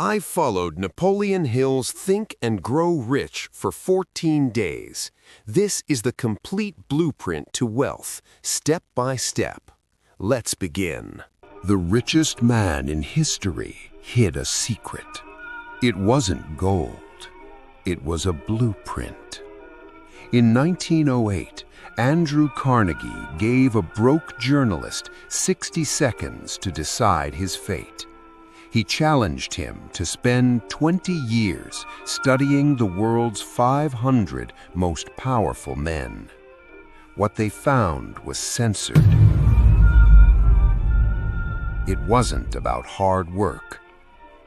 I followed Napoleon Hill's Think and Grow Rich for 14 days. This is the complete blueprint to wealth, step by step. Let's begin. The richest man in history hid a secret. It wasn't gold. It was a blueprint. In 1908, Andrew Carnegie gave a broke journalist 60 seconds to decide his fate. He challenged him to spend 20 years studying the world's 500 most powerful men. What they found was censored. It wasn't about hard work.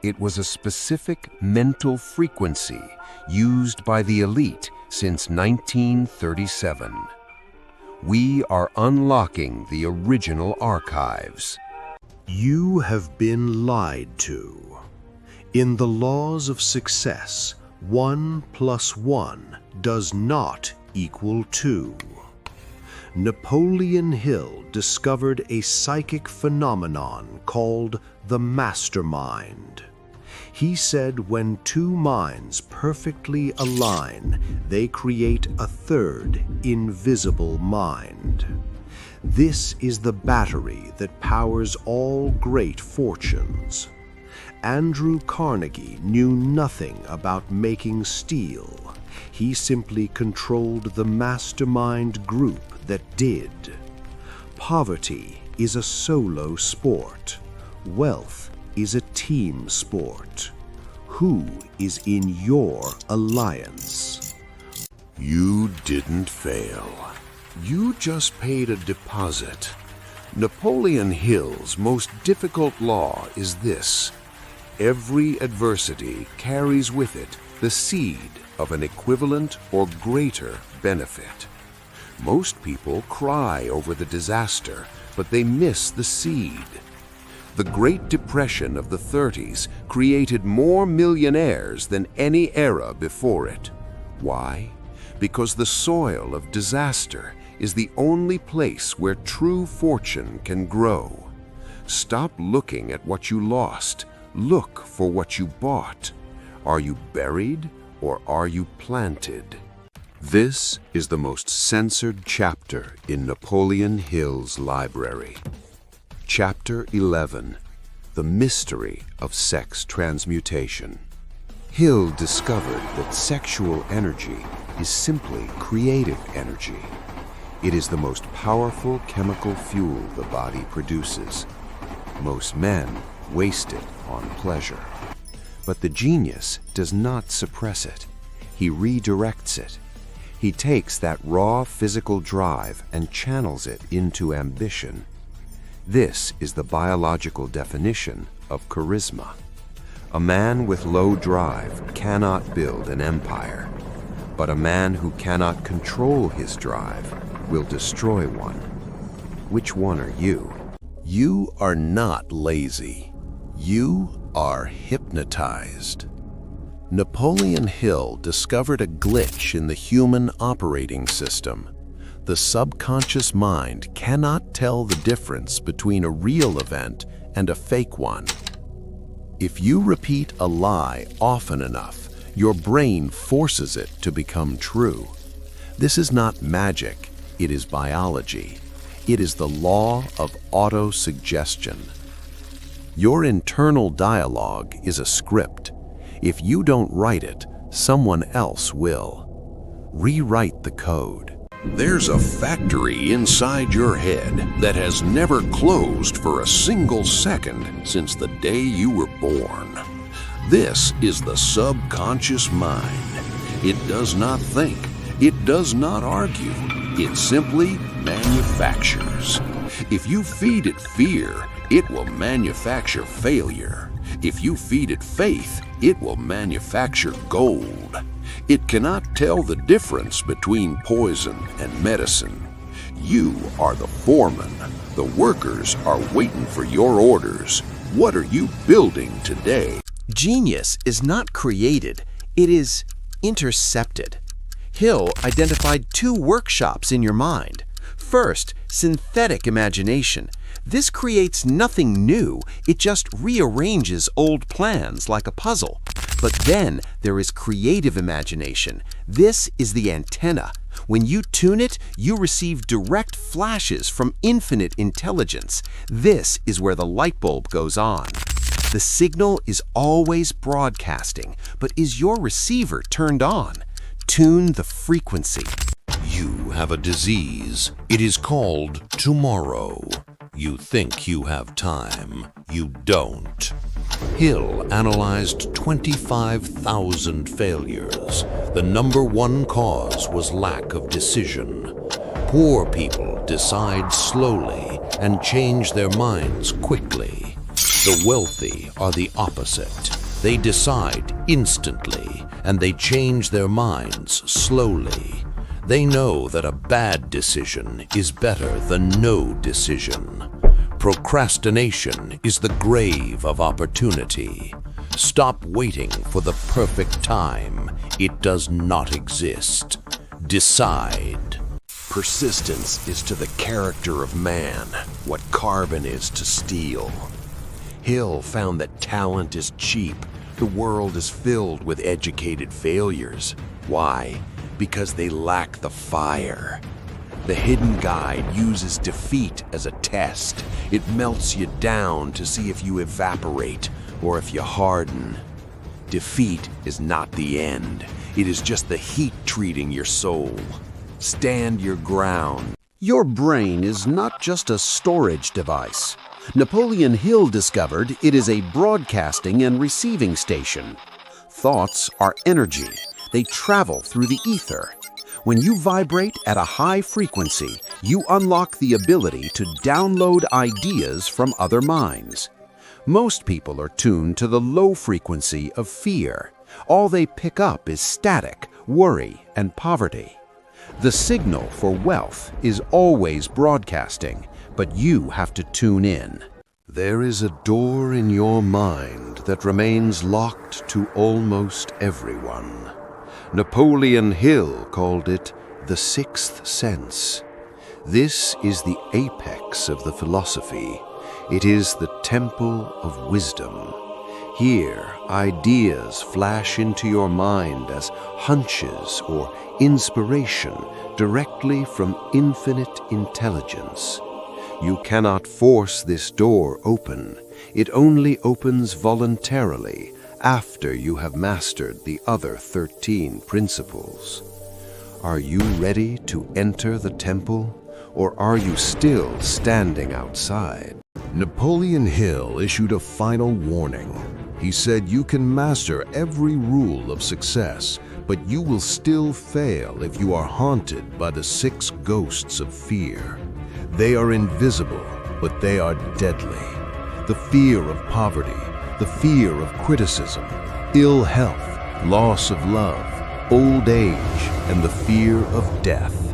It was a specific mental frequency used by the elite since 1937. We are unlocking the original archives. You have been lied to. In the laws of success, 1 + 1 does not equal 2. Napoleon Hill discovered a psychic phenomenon called the Mastermind. He said when two minds perfectly align, they create a third, invisible mind. This is the battery that powers all great fortunes. Andrew Carnegie knew nothing about making steel. He simply controlled the mastermind group that did. Poverty is a solo sport. Wealth is a team sport. Who is in your alliance? You didn't fail. You just paid a deposit. Napoleon Hill's most difficult law is this: every adversity carries with it the seed of an equivalent or greater benefit. Most people cry over the disaster, but they miss the seed. The Great Depression of the 30s created more millionaires than any era before it. Why? Because the soil of disaster is the only place where true fortune can grow. Stop looking at what you lost. Look for what you bought. Are you buried or are you planted? This is the most censored chapter in Napoleon Hill's library. Chapter 11, The Mystery of Sex Transmutation. Hill discovered that sexual energy is simply creative energy. It is the most powerful chemical fuel the body produces. Most men waste it on pleasure. But the genius does not suppress it. He redirects it. He takes that raw physical drive and channels it into ambition. This is the biological definition of charisma. A man with low drive cannot build an empire, but a man who cannot control his drive will destroy one. Which one are you? You are not lazy. You are hypnotized. Napoleon Hill discovered a glitch in the human operating system. The subconscious mind cannot tell the difference between a real event and a fake one. If you repeat a lie often enough, your brain forces it to become true. This is not magic, it is biology. It is the law of autosuggestion. Your internal dialogue is a script. If you don't write it, someone else will. Rewrite the code. There's a factory inside your head that has never closed for a single second since the day you were born. This is the subconscious mind. It does not think. It does not argue. It simply manufactures. If you feed it fear, it will manufacture failure. If you feed it faith, it will manufacture gold. It cannot tell the difference between poison and medicine. You are the foreman. The workers are waiting for your orders. What are you building today? Genius is not created, it is intercepted. Hill identified two workshops in your mind. First, synthetic imagination, This creates nothing new. It just rearranges old plans like a puzzle. But then there is creative imagination. This is the antenna. When you tune it, you receive direct flashes from infinite intelligence. This is where the light bulb goes on. The signal is always broadcasting, but is your receiver turned on? Tune the frequency. You have a disease. It is called tomorrow. You think you have time. You don't. Hill analyzed 25,000 failures. The #1 cause was lack of decision. Poor people decide slowly and change their minds quickly. The wealthy are the opposite. They decide instantly and they change their minds slowly. They know that a bad decision is better than no decision. Procrastination is the grave of opportunity. Stop waiting for the perfect time. It does not exist. Decide. Persistence is to the character of man what carbon is to steel. Hill found that talent is cheap. The world is filled with educated failures. Why? Because they lack the fire. The hidden guide uses defeat as a test. It melts you down to see if you evaporate or if you harden. Defeat is not the end. It is just the heat treating your soul. Stand your ground. Your brain is not just a storage device. Napoleon Hill discovered it is a broadcasting and receiving station. Thoughts are energy. They travel through the ether. When you vibrate at a high frequency, you unlock the ability to download ideas from other minds. Most people are tuned to the low frequency of fear. All they pick up is static, worry, and poverty. The signal for wealth is always broadcasting, but you have to tune in. There is a door in your mind that remains locked to almost everyone. Napoleon Hill called it the sixth sense. This is the apex of the philosophy. It is the temple of wisdom. Here, ideas flash into your mind as hunches or inspiration directly from infinite intelligence. You cannot force this door open. It only opens voluntarily after you have mastered the other 13 principles. Are you ready to enter the temple, or are you still standing outside? Napoleon Hill issued a final warning. He said you can master every rule of success, but you will still fail if you are haunted by the 6 ghosts of fear. They are invisible, but they are deadly. The fear of poverty, the fear of criticism, ill health, loss of love, old age, and the fear of death.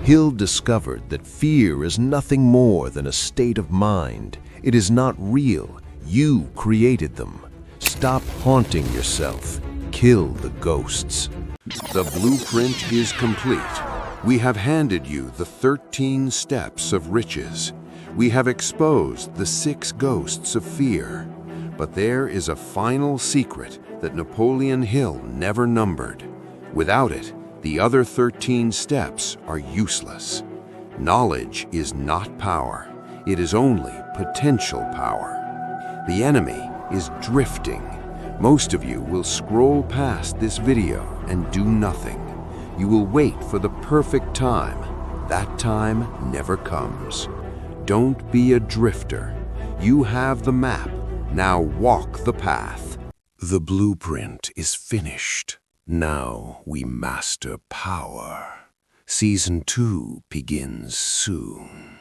Hill discovered that fear is nothing more than a state of mind. It is not real. You created them. Stop haunting yourself. Kill the ghosts. The blueprint is complete. We have handed you the 13 steps of riches. We have exposed the 6 ghosts of fear. But there is a final secret that Napoleon Hill never numbered. Without it, the other 13 steps are useless. Knowledge is not power. It is only potential power. The enemy is drifting. Most of you will scroll past this video and do nothing. You will wait for the perfect time. That time never comes. Don't be a drifter. You have the map. Now walk the path. The blueprint is finished. Now we master power. Season 2 begins soon.